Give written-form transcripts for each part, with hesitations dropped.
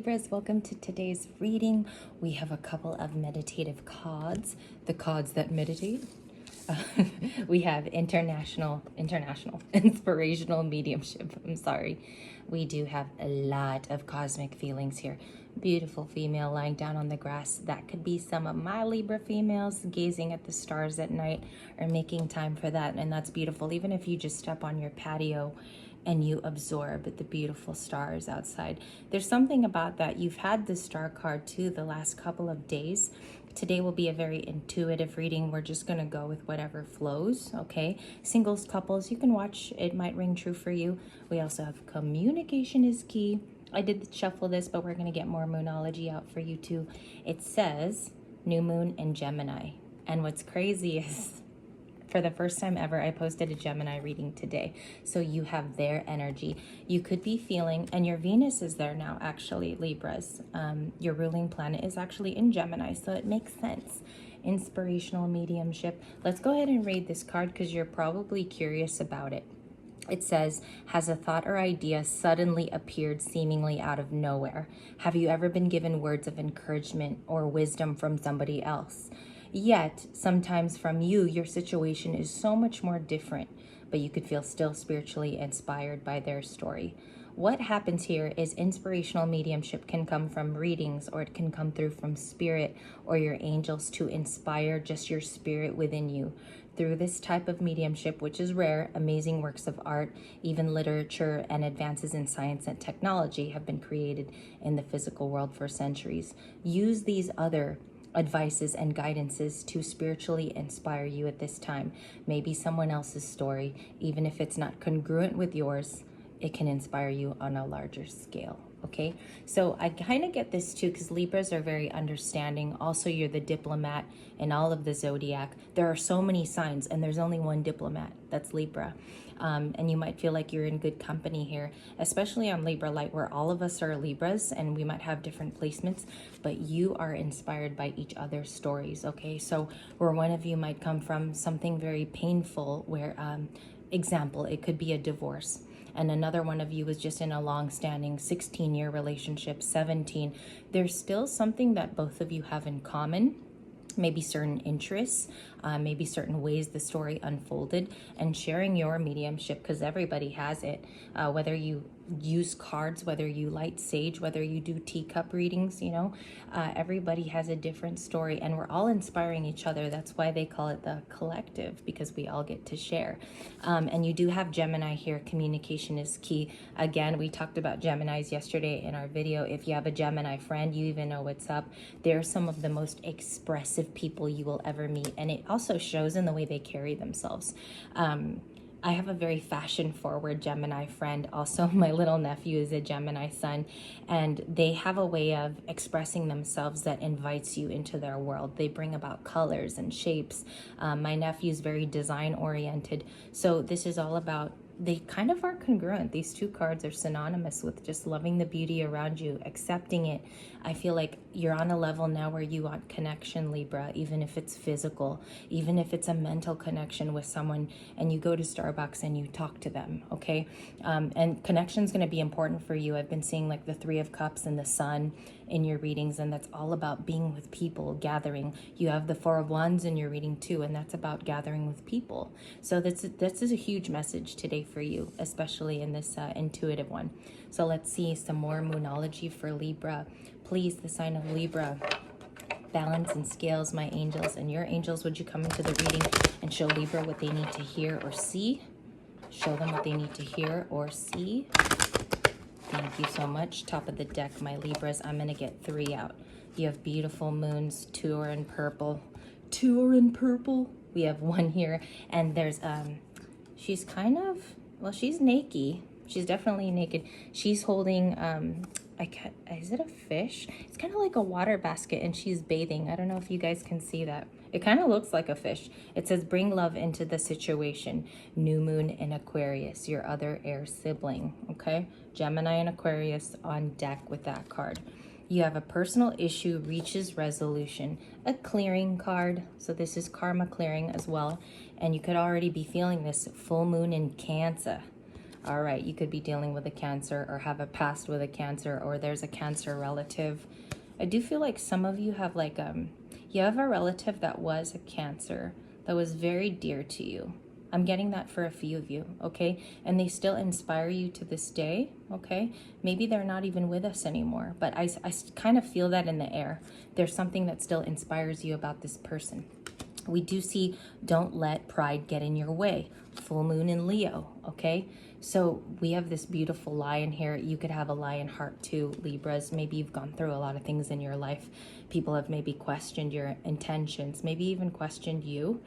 Libras, welcome to today's reading. We have a couple of meditative cards, the cards that meditate. We have international, inspirational mediumship. I'm sorry. We do have a lot of cosmic feelings here. Beautiful female lying down on the grass. That could be some of my Libra females gazing at the stars at night or making time for that. And that's beautiful. Even if you just step on your patio and you absorb the beautiful stars outside. There's something about that. You've had the star card too the last couple of days. Today will be a very intuitive reading. We're just going to go with whatever flows, okay? Singles, couples, you can watch. It might ring true for you. We also have communication is key. I did shuffle this, but we're going to get more Moonology out for you too. It says new moon in Gemini. And what's crazy is for the first time ever, I posted a Gemini reading today. So you have their energy. You could be feeling, and your Venus is there now, actually, Libras. Your ruling planet is actually in Gemini, so it makes sense. Inspirational mediumship. Let's go ahead and read this card because you're probably curious about it. It says, has a thought or idea suddenly appeared seemingly out of nowhere? Have you ever been given words of encouragement or wisdom from somebody else? Yet, sometimes from you, your situation is so much more different, but you could feel still spiritually inspired by their story. What happens here is inspirational mediumship can come from readings, or it can come through from spirit or your angels to inspire just your spirit within you. Through this type of mediumship, which is rare, amazing works of art, even literature, and advances in science and technology have been created in the physical world for centuries. Use these other advices and guidances to spiritually inspire you at this time. Maybe someone else's story, even if it's not congruent with yours, it can inspire you on a larger scale. Okay, so I kind of get this too because Libras are very understanding. Also, you're the diplomat in all of the zodiac. There are so many signs and there's only one diplomat, that's Libra. And you might feel like you're in good company here, especially on Libra Light, where all of us are Libras and we might have different placements, but you are inspired by each other's stories. Okay, so where one of you might come from something very painful, where example, it could be a divorce, and another one of you is just in a long-standing 16-year relationship, 17, there's still something that both of you have in common. Maybe certain interests, maybe certain ways the story unfolded, and sharing your mediumship, because everybody has it. Whether you use cards, whether you light sage, whether you do teacup readings, you know, everybody has a different story, and we're all inspiring each other. That's why they call it the collective, because we all get to share. And you do have Gemini here. Communication is key. Again, we talked about Geminis yesterday in our video. If you have a Gemini friend, you even know what's up. They're some of the most expressive people you will ever meet, and it also shows in the way they carry themselves. I have a very fashion-forward Gemini friend. Also, my little nephew is a Gemini son, and they have a way of expressing themselves that invites you into their world. They bring about colors and shapes. My nephew's very design-oriented, so this is all about, they kind of are congruent. These two cards are synonymous with just loving the beauty around you, accepting it. I feel like you're on a level now where you want connection, Libra, even if it's physical, even if it's a mental connection with someone, and you go to Starbucks and you talk to them, okay? And connection's going to be important for you. I've been seeing like the Three of Cups and the Sun in your readings, and that's all about being with people, gathering. You have the Four of Wands in your reading too, and that's about gathering with people. So this is a huge message today for you, especially in this intuitive one. So let's see some more Moonology for Libra. Please, the sign of Libra, balance and scales, my angels and your angels, would you come into the reading and show Libra what they need to hear or see? Show them what they need to hear or see. Thank you so much. Top of the deck, my Libras. I'm going to get 3 out. You have beautiful moons. 2 are in purple. 2 are in purple. We have 1 here. And there's, she's kind of, well, she's naked. She's definitely naked. She's holding, is it a fish? It's kind of like a water basket, and she's bathing. I don't know if you guys can see that. It kind of looks like a fish. It says, bring love into the situation. New moon in Aquarius, your other air sibling, okay? Gemini and Aquarius on deck with that card. You have a personal issue reaches resolution, a clearing card. So this is karma clearing as well. And you could already be feeling this full moon in Cancer. All right, you could be dealing with a Cancer or have a past with a Cancer, or there's a Cancer relative. I do feel like some of you have like, you have a relative that was a Cancer that was very dear to you. I'm getting that for a few of you, okay? And they still inspire you to this day, okay? Maybe they're not even with us anymore, but I kind of feel that in the air. There's something that still inspires you about this person. We do see, don't let pride get in your way. Full moon in Leo, okay? So we have this beautiful lion here. You could have a lion heart too, Libras. Maybe you've gone through a lot of things in your life. People have maybe questioned your intentions, maybe even questioned you.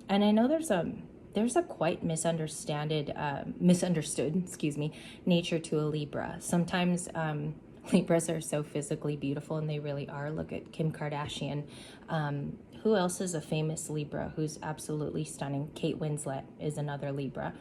And I know there's a quite misunderstood, excuse me, nature to a Libra. Sometimes Libras are so physically beautiful, and they really are. Look at Kim Kardashian. Who else is a famous Libra who's absolutely stunning? Kate Winslet is another Libra.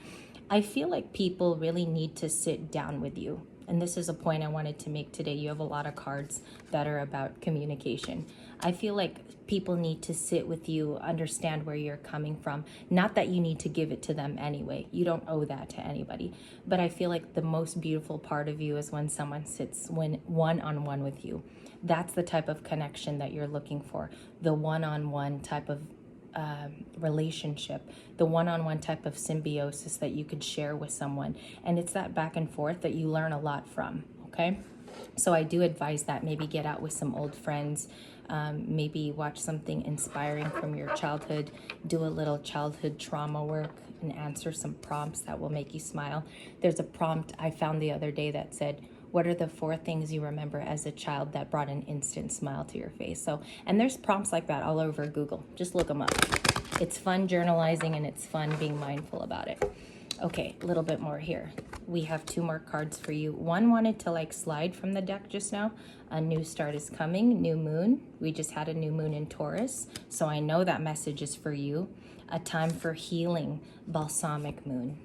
I feel like people really need to sit down with you. And this is a point I wanted to make today. You have a lot of cards that are about communication. I feel like people need to sit with you, understand where you're coming from. Not that you need to give it to them anyway. You don't owe that to anybody. But I feel like the most beautiful part of you is when someone sits one-on-one with you. That's the type of connection that you're looking for. The one-on-one type of relationship, the one-on-one type of symbiosis that you could share with someone. And it's that back and forth that you learn a lot from, okay? So I do advise that maybe get out with some old friends, maybe watch something inspiring from your childhood, do a little childhood trauma work, and answer some prompts that will make you smile. There's a prompt I found the other day that said, what are the 4 things you remember as a child that brought an instant smile to your face? So, and there's prompts like that all over Google. Just look them up. It's fun journalizing, and it's fun being mindful about it. Okay, a little bit more here. We have 2 more cards for you. One wanted to like slide from the deck just now. A new start is coming, new moon. We just had a new moon in Taurus, so I know that message is for you. A time for healing, balsamic moon.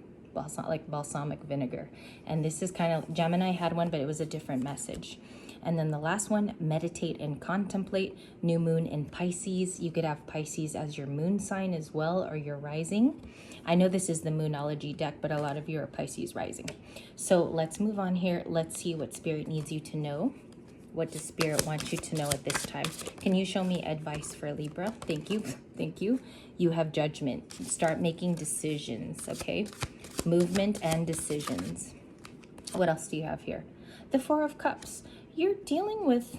Like balsamic vinegar. And this is kind of, Gemini had one, but it was a different message. And then the last one, meditate and contemplate, new moon in Pisces. You could have Pisces as your moon sign as well, or your rising. I know this is the Moonology deck, but a lot of you are Pisces rising. So let's move on here. Let's see what Spirit needs you to know. What does Spirit want you to know at this time? Can you show me advice for Libra? Thank you. Thank you. You have judgment. Start making decisions, okay? Movement and decisions. What else do you have here? The 4 of Cups. You're dealing with,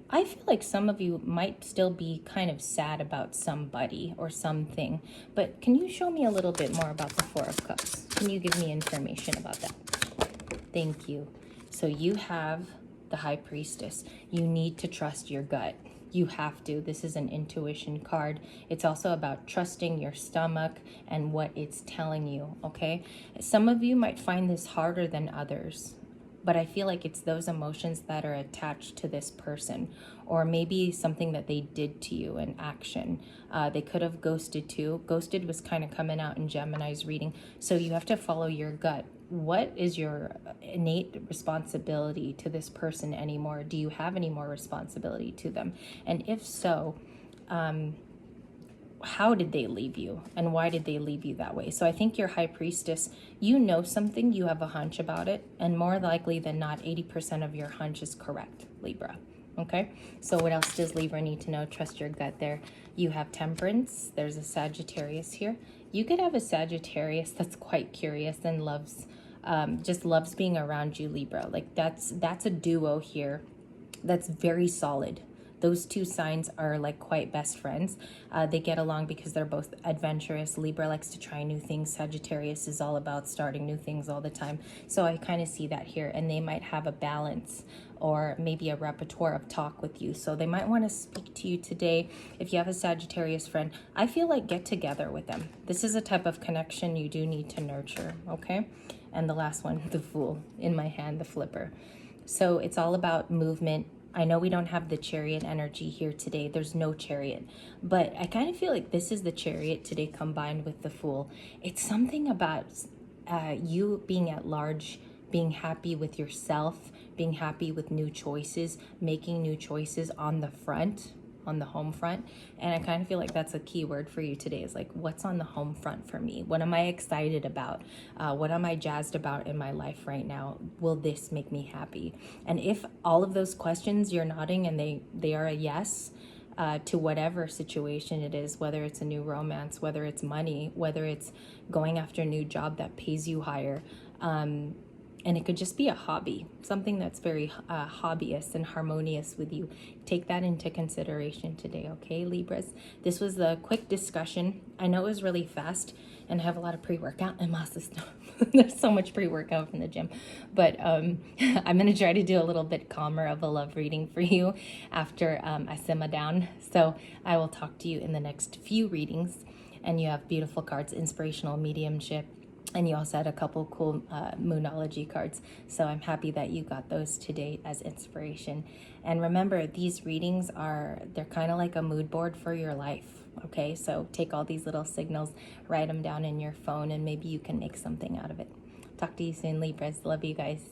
I feel like some of you might still be kind of sad about somebody or something, but can you show me a little bit more about the 4 of Cups? Can you give me information about that? Thank you. So you have the High Priestess. You need to trust your gut. You have to. This is an intuition card. It's also about trusting your stomach and what it's telling you, okay? Some of you might find this harder than others, but I feel like it's those emotions that are attached to this person, or maybe something that they did to you in action. They could have ghosted too. Ghosted was kind of coming out in Gemini's reading. So you have to follow your gut. What is your innate responsibility to this person anymore? Do you have any more responsibility to them? And if so, how did they leave you, and why did they leave you that way? So I think your High Priestess, you know something, you have a hunch about it, and more likely than not, 80% of your hunch is correct, Libra. Okay, so what else does Libra need to know? Trust your gut there. You have Temperance. There's a Sagittarius here. You could have a Sagittarius that's quite curious and loves, just loves being around you, Libra. Like that's a duo here that's very solid. Those 2 signs are like quite best friends. They get along because they're both adventurous. Libra likes to try new things. Sagittarius is all about starting new things all the time. So I kind of see that here. And they might have a balance or maybe a repertoire of talk with you. So they might want to speak to you today. If you have a Sagittarius friend, I feel like get together with them. This is a type of connection you do need to nurture, okay? And the last one, the Fool, in my hand, the Flipper. So it's all about movement. I know we don't have the Chariot energy here today. There's no Chariot. But I kind of feel like this is the Chariot today combined with the Fool. It's something about you being at large, being happy with yourself, being happy with new choices, making new choices on the front. on the home front. And I kind of feel like that's a key word for you today, is like, what's on the home front for me? What am I excited about? What am I jazzed about in my life right now? Will this make me happy? And if all of those questions you're nodding and they are a yes, to whatever situation it is, whether it's a new romance, whether it's money, whether it's going after a new job that pays you higher, and it could just be a hobby, something that's very hobbyist and harmonious with you. Take that into consideration today, okay, Libras? This was the quick discussion. I know it was really fast, and I have a lot of pre-workout and lots of stuff. There's so much pre-workout from the gym. But I'm going to try to do a little bit calmer of a love reading for you after I simmer down. So I will talk to you in the next few readings. And you have beautiful cards, Inspirational Mediumship. And you also had a couple cool Moonology cards. So I'm happy that you got those today as inspiration. And remember, these readings they're kind of like a mood board for your life. Okay, so take all these little signals, write them down in your phone, and maybe you can make something out of it. Talk to you soon, Libras. Love you guys.